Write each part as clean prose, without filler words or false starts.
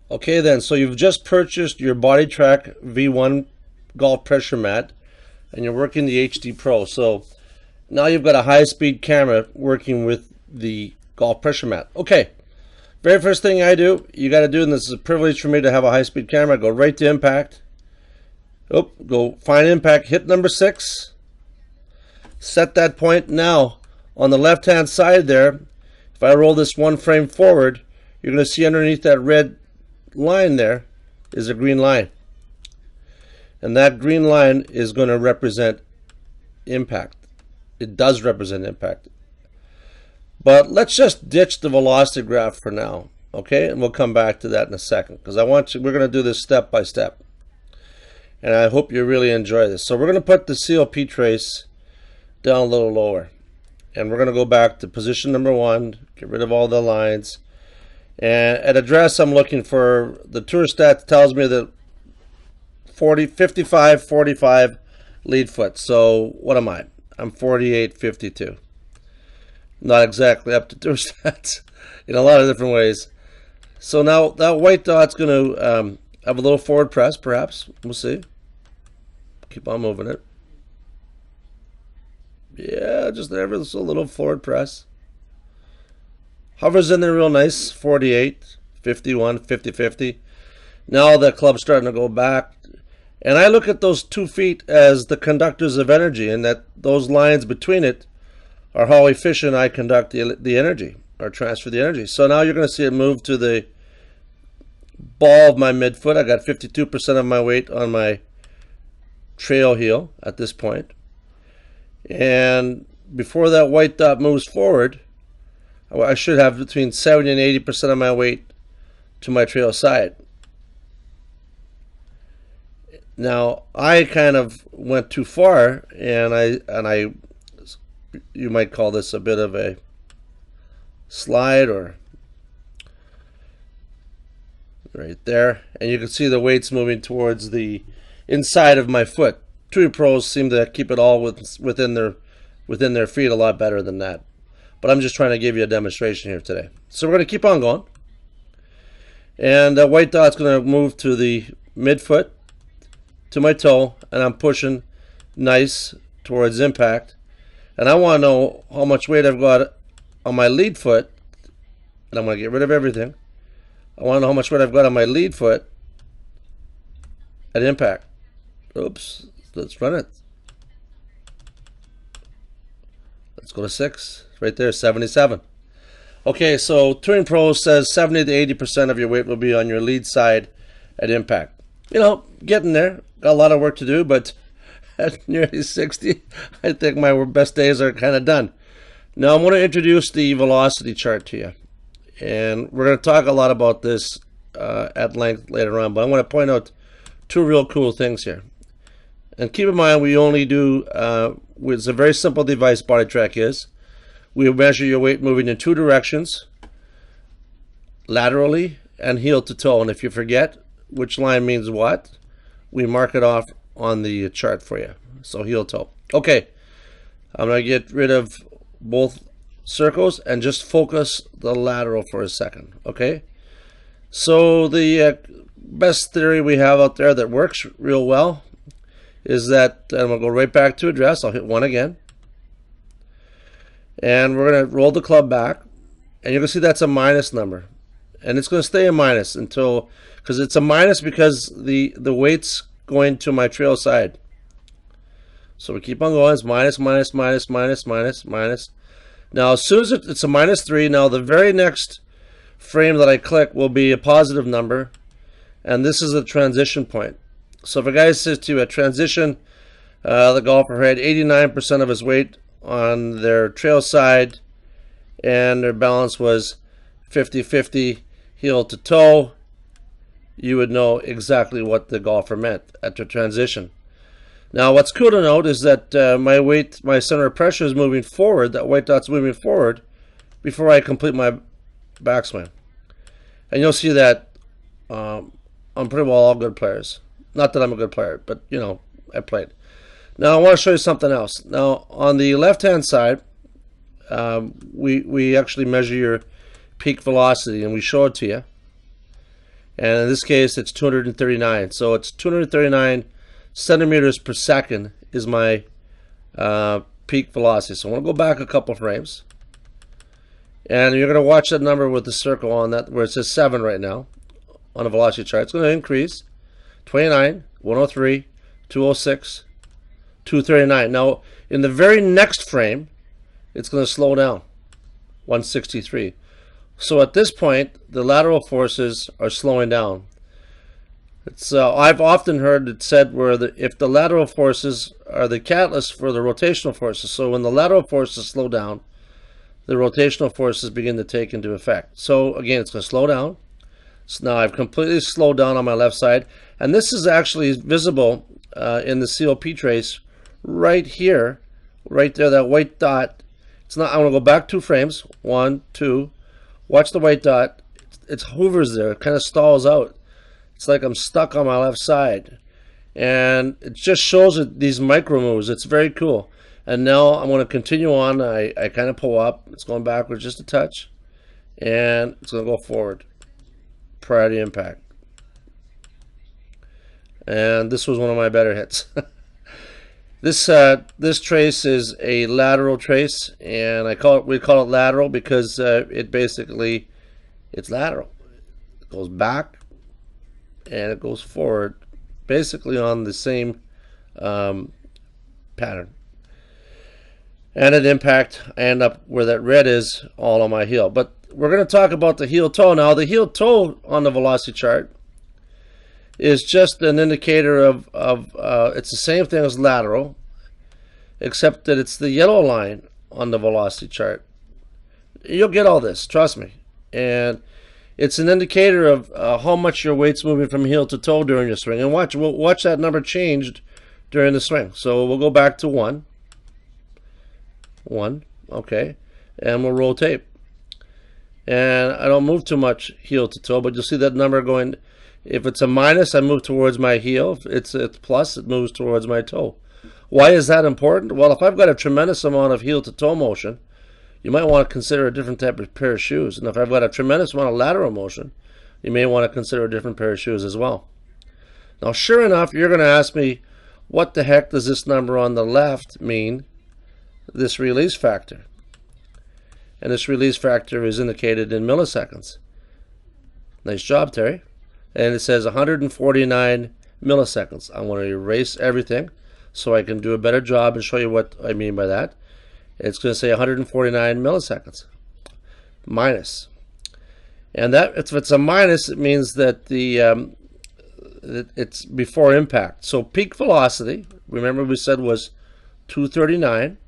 Okay then, so you've just purchased your BodiTrak V1 golf pressure mat and you're working the HD Pro. So now you've got a high-speed camera working with the golf pressure mat. Okay, very first thing I do, you got to do, and this is a privilege for me to have a high-speed camera, go right to impact. Go find impact, hit number 6. Set that point. Now, on the left-hand side there, if I roll this one frame forward, you're going to see underneath that red line there is a green line. And that green line is going to represent impact. It does represent impact. But let's just ditch the velocity graph for now, okay? And we'll come back to that in a second, because we're going to do this step by step. And I hope you really enjoy this. So we're going to put the COP trace down a little lower. And we're going to go back to position number 1, get rid of all the lines. And at address, I'm looking for the tour stat tells me that 55, 45 lead foot. So what am I? I'm 48, 52. Not exactly up to tour stats in a lot of different ways. So now that white dot's going to have a little forward press, perhaps. We'll see. Keep on moving it. Yeah, just there, just a little forward press. Hovers in there real nice, 48, 51, 50, 50. Now the club's starting to go back. And I look at those 2 feet as the conductors of energy, and that those lines between it are how efficient I conduct the energy, or transfer the energy. So now you're going to see it move to the ball of my midfoot. I got 52% of my weight on my trail heel at this point. And before that white dot moves forward, I should have between 70 and 80% of my weight to my trail side. Now I kind of went too far, and I you might call this a bit of a slide, or right there, and you can see the weight's moving towards the inside of my foot. Touring pros seem to keep it all within their feet a lot better than that. But I'm just trying to give you a demonstration here today. So we're going to keep on going. And that white dot's going to move to the midfoot, to my toe, and I'm pushing nice towards impact. And I want to know how much weight I've got on my lead foot. And I'm going to get rid of everything. I want to know how much weight I've got on my lead foot at impact. Oops. Let's run it. Let's go to 6. Right there, 77. Okay, so Touring Pro says 70 to 80% of your weight will be on your lead side at impact. You know, getting there. Got a lot of work to do, but at nearly 60, I think my best days are kind of done. Now I'm going to introduce the velocity chart to you. And we're going to talk a lot about this at length later on, but I want to point out 2 real cool things here. And keep in mind, we only do, it's a very simple device, BodiTrak is. We measure your weight moving in 2 directions, laterally and heel to toe. And if you forget which line means what, we mark it off on the chart for you. So heel toe. Okay, I'm going to get rid of both circles and just focus the lateral for a second. Okay, so the best theory we have out there that works real well is that I'm going to go right back to address. I'll hit 1 again. And we're going to roll the club back. And you're going to see that's a minus number. And it's going to stay a minus until, because it's a minus because the weight's going to my trail side. So we keep on going. It's minus, minus, minus, minus, minus, minus. Now as soon as it's a -3, now the very next frame that I click will be a positive number. And this is the transition point. So if a guy says to you at transition, the golfer had 89% of his weight on their trail side and their balance was 50-50 heel to toe, you would know exactly what the golfer meant at the transition. Now what's cool to note is that my weight, my center of pressure is moving forward, that white dot's moving forward before I complete my backswing. And you'll see that on pretty well all good players. Not that I'm a good player, but you know, I played. Now I want to show you something else. Now on the left hand side, we actually measure your peak velocity and we show it to you. And in this case, it's 239. So it's 239 centimeters per second is my peak velocity. So I want to go back a couple frames. And you're going to watch that number with the circle on that where it says 7 right now on the velocity chart. It's going to increase. 29, 103, 206, 239. Now, in the very next frame, it's going to slow down. 163. So at this point, the lateral forces are slowing down. It's I've often heard it said where if the lateral forces are the catalyst for the rotational forces. So when the lateral forces slow down, the rotational forces begin to take into effect. So again, it's going to slow down. So now I've completely slowed down on my left side, and this is actually visible in the COP trace right here, right there, that white dot. It's not. I'm going to go back 2 frames. 1, 2. Watch the white dot. It hovers there. It kind of stalls out. It's like I'm stuck on my left side, and it just shows it these micro moves. It's very cool. And now I'm going to continue on. I kind of pull up. It's going backwards just a touch, and it's going to go forward prior to impact. And this was one of my better hits. This trace is a lateral trace, and we call it lateral because it's lateral. It goes back and it goes forward, basically on the same pattern. And at impact, I end up where that red is, all on my heel. But we're going to talk about the heel toe now. The heel toe on the velocity chart is just an indicator of it's the same thing as lateral, except that it's the yellow line on the velocity chart. You'll get all this, trust me. And it's an indicator of how much your weight's moving from heel to toe during your swing. And we'll watch that number changed during the swing. So we'll go back to 1, okay, and we'll rotate. And I don't move too much heel to toe, but you'll see that number going. If it's a minus, I move towards my heel. If it's a plus, it moves towards my toe. Why is that important? Well, if I've got a tremendous amount of heel to toe motion, you might want to consider a different type of pair of shoes. And if I've got a tremendous amount of lateral motion, you may want to consider a different pair of shoes as well. Now, sure enough, you're going to ask me, what the heck does this number on the left mean, this release factor? And this release factor is indicated in milliseconds. Nice job, Terry. And it says 149 milliseconds. I want to erase everything so I can do a better job and show you what I mean by that. It's going to say 149 milliseconds minus. And that if it's a minus, it means that it's before impact. So peak velocity, remember we said, was 239.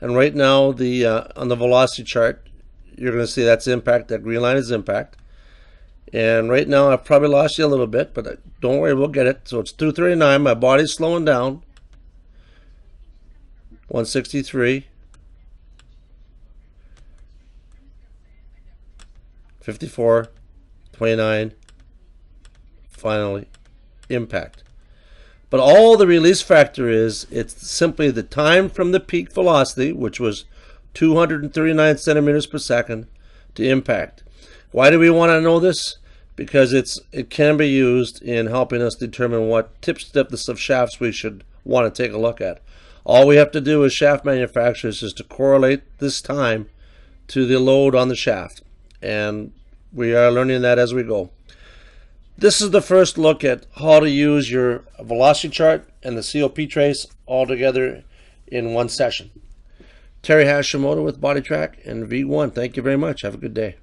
And right now, on the velocity chart, you're going to see that's impact. That green line is impact. And right now, I've probably lost you a little bit, but don't worry, we'll get it. So it's 239. My body's slowing down. 163. 54. 29. Finally, impact. But all the release factor is, it's simply the time from the peak velocity, which was 239 centimeters per second, to impact. Why do we want to know this? Because it can be used in helping us determine what tip stiffness of shafts we should want to take a look at. All we have to do as shaft manufacturers is to correlate this time to the load on the shaft. And we are learning that as we go. This is the first look at how to use your velocity chart and the COP trace all together in one session. Terry Hashimoto with BodiTrak and V1. Thank you very much. Have a good day.